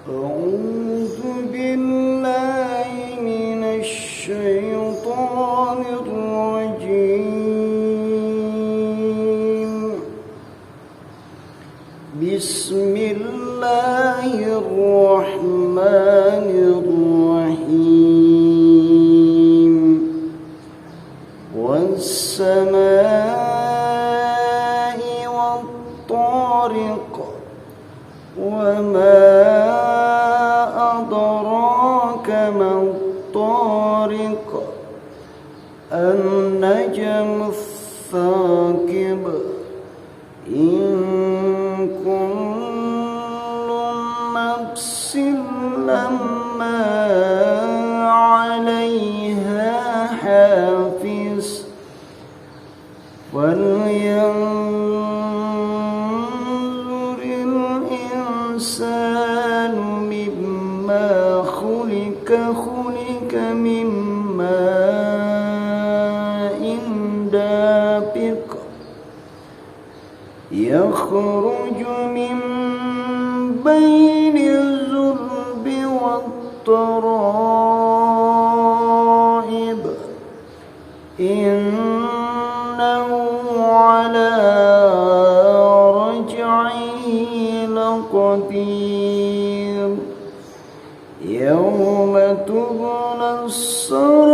أعوذ بالله من الشيطان الرجيم. بسم الله الرحمن الرحيم. والسماء والطارق وما أدراك ما الطارق النجم الثاقب إن كل نفس لما عليها حافظ فلينظر الإنسان مما خلق من ماء دافق يخرج من بين الصلب والترائب إنه على رجعه لقدير يوم تبلى السرائر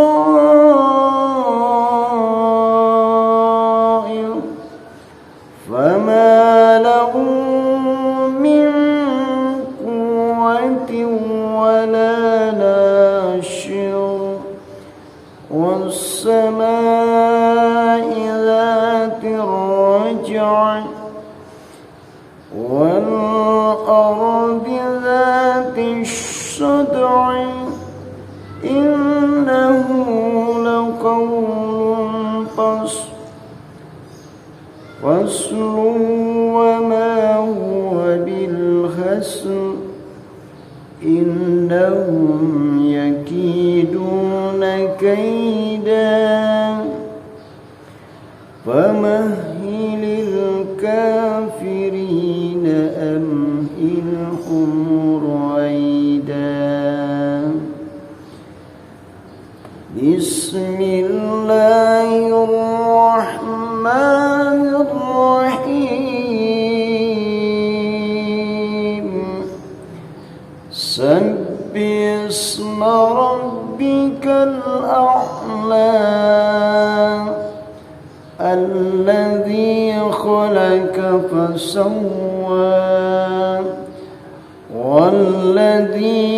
فما له من قوة ولا ناشر والسماء ذات الرجع والأرض ذات الصدع إنه لقول فصل وما هو بالهزل إنهم يكيدون كيدا فمهل الكافرين أمهلهم رويدا. بسم الله الرحمن الرحيم. سبح اسم ربك الأعلى الذي خلق فسوى والذي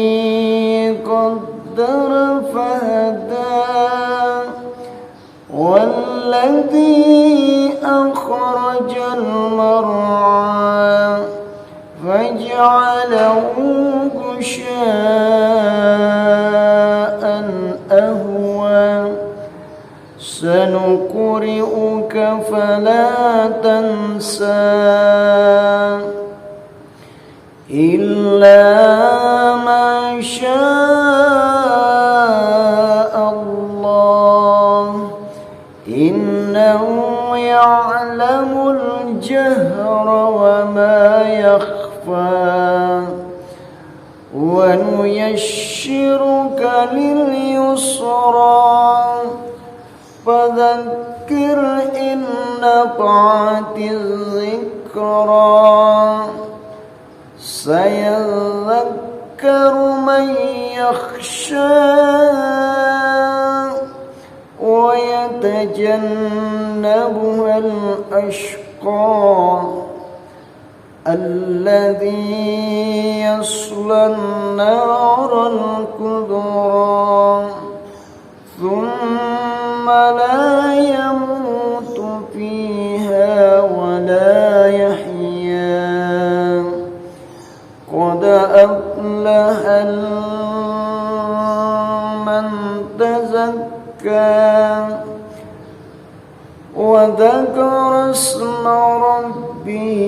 قدر فهدى والذي أخرج المرعى فجعله غشاء أهوى سنقرئك فلا تنسى إلا ما شاء الله إنه يعلم الجهر وما يخفى ونيسرك لليسرى فذكر إن نفعت الذكرى سيذكر من يخشى ويتجنبها الأشقى الذي يصلى النار الكبرى ثم لا يموت فيها ولا يحيا قد أفلح من تزكى وذكر اسم ربه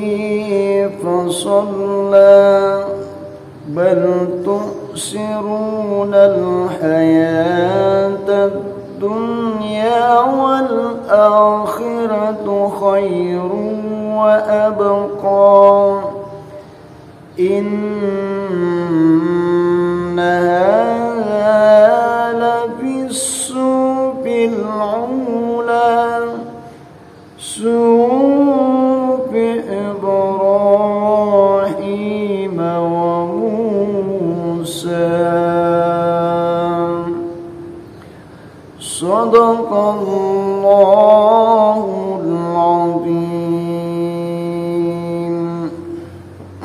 فصلى بل تؤثرون الحياة الدنيا والآخرة خير وأبقى إن هذا لفي الصحف الأولى صحف إبراهيم وموسى صدق الله العظيم.